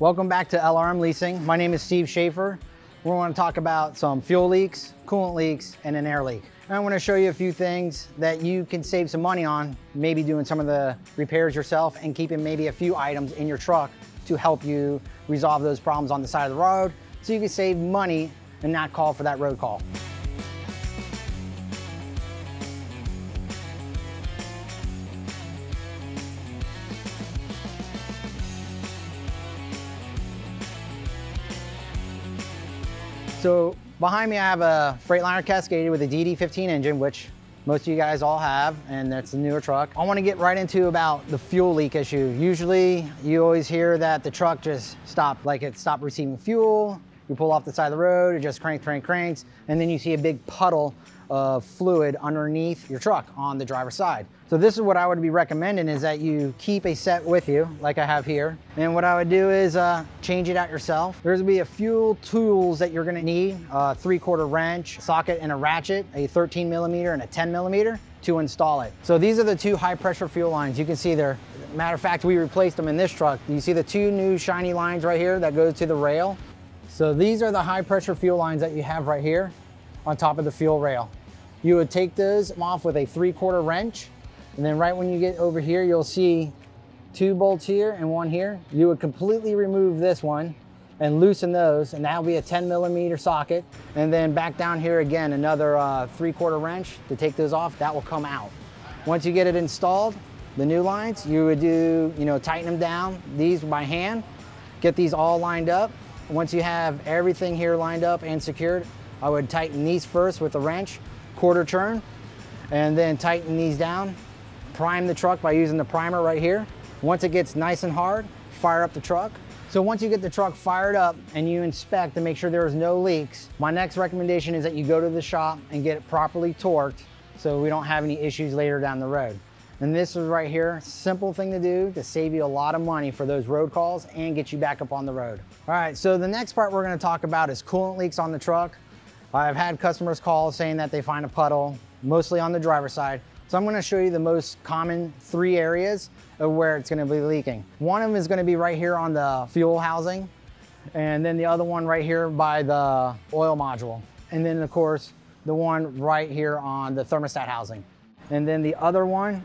Welcome back to LRM Leasing. My name is Steve Schaefer. We want to talk about some fuel leaks, coolant leaks, and an air leak. And I want to show you a few things that you can save some money on, maybe doing some of the repairs yourself and keeping maybe a few items in your truck to help you resolve those problems on the side of the road so you can save money and not call for that road call. So behind me, I have a Freightliner Cascadia with a DD15 engine, which most of you guys all have, and that's a newer truck. I want to get right into about the fuel leak issue. Usually you always hear that the truck just stopped, like it stopped receiving fuel. You pull off the side of the road, it just cranks, and then you see a big puddle of fluid underneath your truck on the driver's side. So this is what I would be recommending, is that you keep a set with you, like I have here. And what I would do is change it out yourself. There's gonna be a few tools that you're gonna need, a 3/4 wrench, socket and a ratchet, a 13mm and a 10mm to install it. So these are the two high pressure fuel lines. You can see there. Matter of fact, we replaced them in this truck. You see the two new shiny lines right here that go to the rail? So these are the high pressure fuel lines that you have right here on top of the fuel rail. You would take those off with a 3/4 wrench, and then right when you get over here, you'll see two bolts here and one here. You would completely remove this one and loosen those, and that'll be a 10mm socket. And then back down here again, another 3/4 wrench to take those off. That will come out. Once you get it installed, the new lines, you would do, tighten them down, these by hand, get these all lined up. Once you have everything here lined up and secured, I would tighten these first with a wrench, 1/4 turn, and then tighten these down. Prime the truck by using the primer right here. Once it gets nice and hard, fire up the truck. So once you get the truck fired up and you inspect to make sure there is no leaks, my next recommendation is that you go to the shop and get it properly torqued so we don't have any issues later down the road. And this is right here, simple thing to do to save you a lot of money for those road calls and get you back up on the road. All right, so the next part we're gonna talk about is coolant leaks on the truck. I've had customers call saying that they find a puddle, mostly on the driver's side. So I'm gonna show you the most common 3 areas of where it's gonna be leaking. One of them is gonna be right here on the fuel housing, and then the other one right here by the oil module. And then of course, the one right here on the thermostat housing. And then the other one,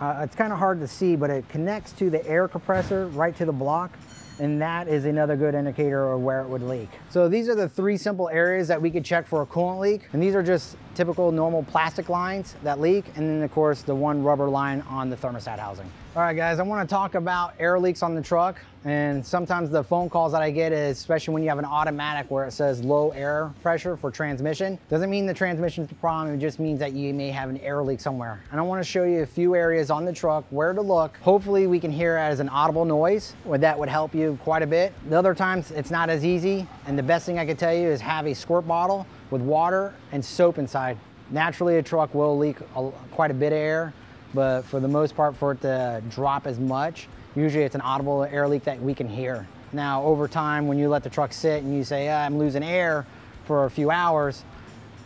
it's kind of hard to see, but it connects to the air compressor right to the block. And that is another good indicator of where it would leak. So these are the 3 simple areas that we could check for a coolant leak. And these are just typical normal plastic lines that leak. And then of course the one rubber line on the thermostat housing. All right guys, I wanna talk about air leaks on the truck. And sometimes the phone calls that I get is, especially when you have an automatic where it says low air pressure for transmission, doesn't mean the transmission is the problem, it just means that you may have an air leak somewhere. And I wanna show you a few areas on the truck where to look. Hopefully we can hear it as an audible noise, that would help you quite a bit. The other times it's not as easy, and the best thing I could tell you is have a squirt bottle with water and soap inside. Naturally a truck will leak quite a bit of air, but for the most part, for it to drop as much, usually it's an audible air leak that we can hear. Now, over time, when you let the truck sit and you say, I'm losing air for a few hours,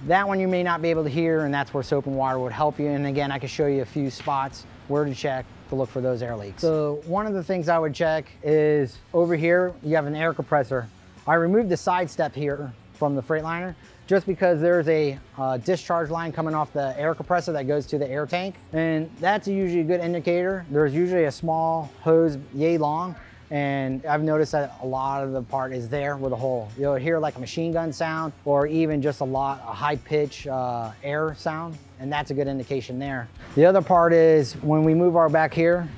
that one you may not be able to hear, and that's where soap and water would help you. And again, I can show you a few spots where to check to look for those air leaks. So one of the things I would check is over here, you have an air compressor. I removed the side step here from the Freightliner just because there's a discharge line coming off the air compressor that goes to the air tank. And that's usually a good indicator. There's usually a small hose yay long, and I've noticed that a lot of the part is there with a hole. You'll hear like a machine gun sound or even just a high pitch air sound, and that's a good indication there. The other part is when we move our back here,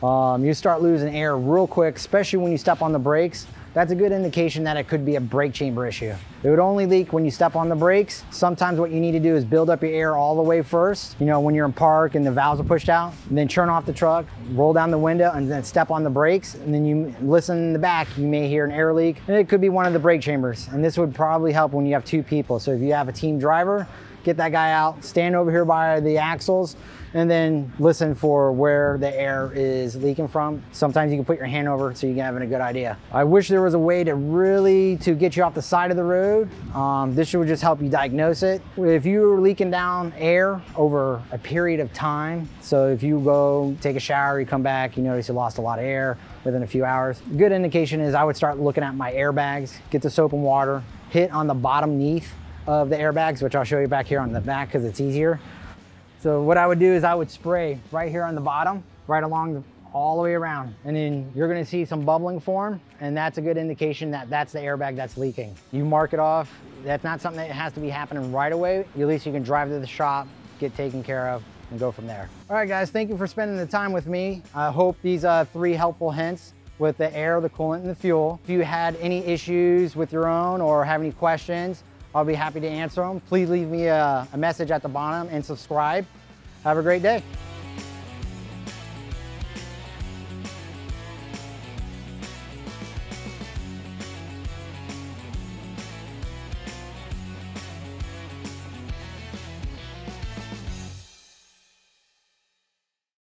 you start losing air real quick, especially when you step on the brakes. That's a good indication that it could be a brake chamber issue. It would only leak when you step on the brakes. Sometimes what you need to do is build up your air all the way first, when you're in park and the valves are pushed out, and then turn off the truck, roll down the window, and then step on the brakes, and then you listen in the back, you may hear an air leak, and it could be one of the brake chambers. And this would probably help when you have 2 people. So if you have a team driver, get that guy out, stand over here by the axles, and then listen for where the air is leaking from. Sometimes you can put your hand over so you can have a good idea. I wish there was a way to get you off the side of the road. This would just help you diagnose it. If you're leaking down air over a period of time, so if you go take a shower, you come back, you notice you lost a lot of air within a few hours, a good indication is I would start looking at my airbags, get the soap and water, hit on the bottom neath of the airbags, which I'll show you back here on the back because it's easier. So what I would do is I would spray right here on the bottom, right along all the way around. And then you're gonna see some bubbling form, and that's a good indication that that's the airbag that's leaking. You mark it off. That's not something that has to be happening right away. At least you can drive to the shop, get taken care of, and go from there. All right, guys, thank you for spending the time with me. I hope these 3 helpful hints with the air, the coolant, and the fuel. If you had any issues with your own or have any questions, I'll be happy to answer them. Please leave me a message at the bottom and subscribe. Have a great day.